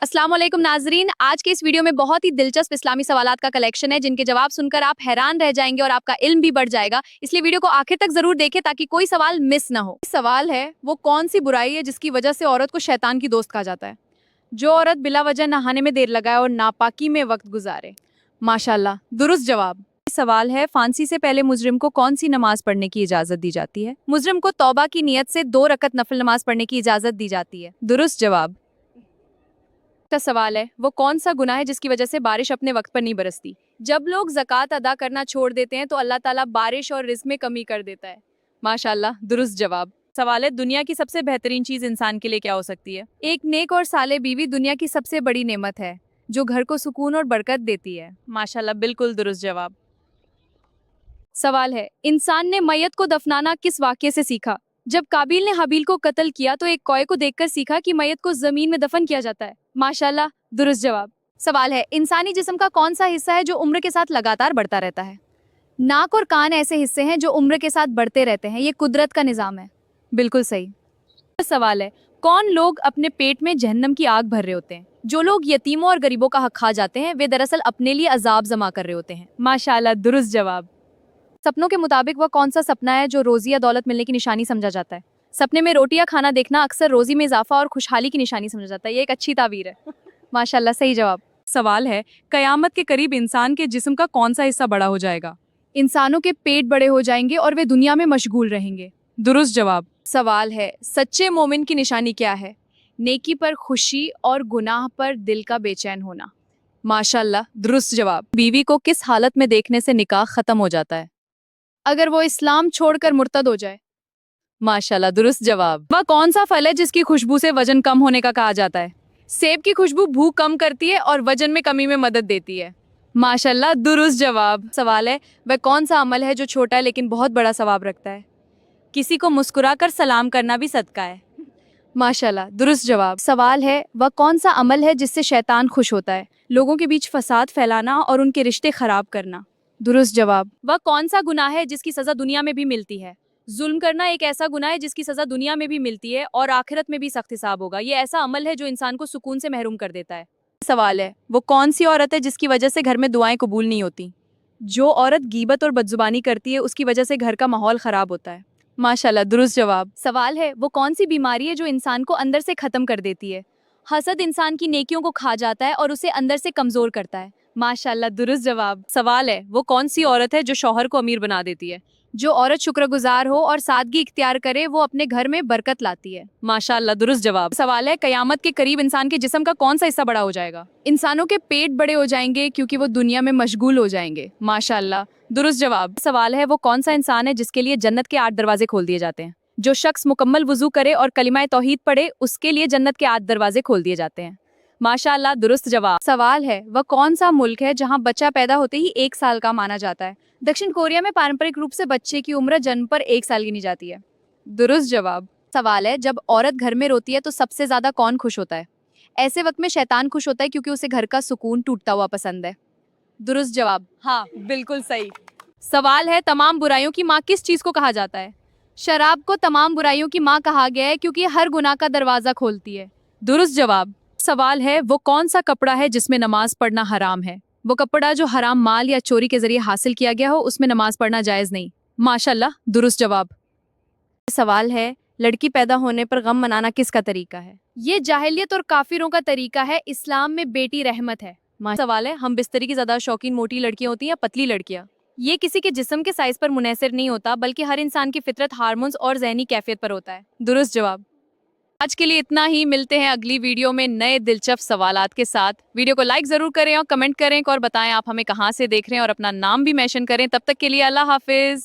अस्सलाम वालेकुम नाजरीन, आज के इस वीडियो में बहुत ही दिलचस्प इस्लामी सवालात का कलेक्शन है जिनके जवाब सुनकर आप हैरान रह जाएंगे और आपका इल्म भी बढ़ जाएगा। इसलिए वीडियो को आखिर तक जरूर देखें ताकि कोई सवाल मिस ना हो। सवाल है, वो कौन सी बुराई है जिसकी वजह से औरत को शैतान की दोस्त कहा जाता है? जो औरत बिला वजह नहाने में देर लगाए और नापाकी में वक्त गुजारे। माशाल्लाह, दुरुस्त जवाब। सवाल है, फांसी से पहले मुजरिम को कौन सी नमाज पढ़ने की इजाजत दी जाती है? मुजरिम को तौबा की नियत से 2 रकत नफल नमाज पढ़ने की इजाजत दी जाती है। दुरुस्त जवाब। का सवाल है, वो कौन सा गुनाह है जिसकी वजह से बारिश अपने वक्त पर नहीं बरसती? जब लोग ज़कात अदा करना छोड़ देते हैं तो अल्लाह ताला बारिश और रिज्क में कमी कर देता है। माशाल्लाह, दुरुस्त जवाब। सवाल है, दुनिया की सबसे बेहतरीन चीज इंसान के लिए क्या हो सकती है? एक नेक और साले बीवी दुनिया की सबसे बड़ी नेमत है जो घर को सुकून और बरकत देती है। माशाल्लाह, बिल्कुल दुरुस्त जवाब। सवाल है, इंसान ने मैयत को दफनाना किस वाक्य से सीखा? जब काबिल ने हाबिल को कत्ल किया तो एक कौए को देखकर सीखा कि मैयत को जमीन में दफन किया जाता है। माशाल्लाह, दुरुस्त जवाब। सवाल है, इंसानी जिस्म का कौन सा हिस्सा है जो उम्र के साथ लगातार बढ़ता रहता है? नाक और कान ऐसे हिस्से हैं जो उम्र के साथ बढ़ते रहते हैं, ये कुदरत का निजाम है। बिल्कुल सही। सवाल है, कौन लोग अपने पेट में जहन्नम की आग भर रहे होते हैं? जो लोग यतीमों और गरीबों का हक खा जाते हैं वे दरअसल अपने लिए अजाब जमा कर रहे होते हैं। माशाल्लाह, दुरुस्त जवाब। सपनों के मुताबिक वह कौन सा सपना है जो रोजी या दौलत मिलने की निशानी समझा जाता है? सपने में रोटी या खाना देखना अक्सर रोजी में इजाफा और खुशहाली की निशानी समझा जाता है, ये एक अच्छी ताबीर है। माशाल्लाह, सही जवाब। सवाल है, कयामत के करीब इंसान के जिस्म का कौन सा हिस्सा बड़ा हो जाएगा? इंसानों के पेट बड़े हो जाएंगे और वे दुनिया में मशगूल रहेंगे। दुरुस्त जवाब। सवाल है, सच्चे मोमिन की निशानी क्या है? नेकी पर खुशी और गुनाह पर दिल का बेचैन होना। माशाल्लाह, दुरुस्त जवाब। बीवी को किस हालत में देखने से निकाह खत्म हो जाता है? अगर वो इस्लाम छोड़कर मुर्तद हो जाए। माशाल्लाह, दुरुस्त जवाब। वह कौन सा फल है जिसकी खुशबू से वजन कम होने का कहा जाता है? सेब की खुशबू भूख कम करती है और वजन में कमी में मदद देती है। माशाल्लाह, दुरुस्त जवाब। सवाल है, वह कौन सा अमल है जो छोटा है लेकिन बहुत बड़ा सवाब रखता है? किसी को मुस्कुराकर सलाम करना भी सदका है। माशाल्लाह, दुरुस्त जवाब। सवाल है, वह कौन सा अमल है जिससे शैतान खुश होता है? लोगों के बीच फसाद फैलाना और उनके रिश्ते खराब करना। दुरुस्त जवाब। वह कौन सा गुनाह है जिसकी सजा दुनिया में भी मिलती है? जुल्म करना एक ऐसा गुनाह है जिसकी सजा दुनिया में भी मिलती है और आखिरत में भी सख्त हिसाब होगा। ये ऐसा अमल है जो इंसान को सुकून से महरूम कर देता है। सवाल है, वो कौन सी औरत है जिसकी वजह से घर में दुआएं कबूल नहीं होती? जो औरत गीबत और बदजुबानी करती है उसकी वजह से घर का माहौल खराब होता है। माशाल्लाह, दुरुस्त जवाब। सवाल है, वो कौन सी बीमारी है जो इंसान को अंदर से खत्म कर देती है? हसद इंसान की नेकियों को खा जाता है और उसे अंदर से कमजोर करता है। माशाल्लाह, दुरुस्त जवाब। सवाल है, वो कौन सी औरत है जो शौहर को अमीर बना देती है? जो औरत शुक्रगुजार हो और सादगी इख्तियार करे वो अपने घर में बरकत लाती है। माशाल्लाह, दुरुस्त जवाब। सवाल है, कयामत के करीब इंसान के जिस्म का कौन सा हिस्सा बड़ा हो जाएगा? इंसानों के पेट बड़े हो जाएंगे क्योंकि वो दुनिया में मशगूल हो जाएंगे। माशाल्लाह, दुरुस्त जवाब। सवाल है, वो कौन सा इंसान है जिसके लिए जन्नत के 8 दरवाजे खोल दिए जाते हैं? जो शख्स मुकम्मल वुजू करे और कलिमा तौहीद पढ़े उसके लिए जन्नत के 8 दरवाजे खोल दिए जाते हैं। माशाल्लाह, दुरुस्त जवाब। सवाल है, वह कौन सा मुल्क है जहां बच्चा पैदा होते ही 1 साल का माना जाता है? दक्षिण कोरिया में पारंपरिक रूप से बच्चे की उम्र जन्म पर 1 साल गिनी जाती है। दुरुस्त जवाब। सवाल है, जब औरत घर में रोती है तो सबसे ज्यादा कौन खुश होता है? ऐसे वक्त में शैतान खुश होता है क्योंकि उसे घर का सुकून टूटता हुआ पसंद है। दुरुस्त जवाब। हाँ, बिल्कुल सही। सवाल है, तमाम बुराइयों की माँ किस चीज को कहा जाता है? शराब को तमाम बुराइयों की माँ कहा गया है क्योंकि हर गुनाह का दरवाजा खोलती है। दुरुस्त जवाब। सवाल है, वो कौन सा कपड़ा है जिसमें नमाज पढ़ना हराम है? वो कपड़ा जो हराम माल या चोरी के जरिए हासिल किया गया हो उसमें नमाज पढ़ना जायज नहीं। माशाल्लाह, दुरुस्त जवाब। सवाल है, लड़की पैदा होने पर गम मनाना किसका तरीका है? ये जाहिलियत और काफिरों का तरीका है, इस्लाम में बेटी रहमत है। सवाल है, हम बिस्तरी की ज्यादा शौकीन मोटी लड़कियां होती हैं या पतली लड़कियां? ये किसी के जिस्म के साइज पर मुनहसर नहीं होता बल्कि हर इंसान की फितरत, हार्मोन्स और ज़हनी कैफियत पर होता है। दुरुस्त जवाब। आज के लिए इतना ही, मिलते हैं अगली वीडियो में नए दिलचस्प सवालात के साथ। वीडियो को लाइक जरूर करें और कमेंट करें और बताएं आप हमें कहाँ से देख रहे हैं और अपना नाम भी मेंशन करें। तब तक के लिए अल्लाह हाफिज।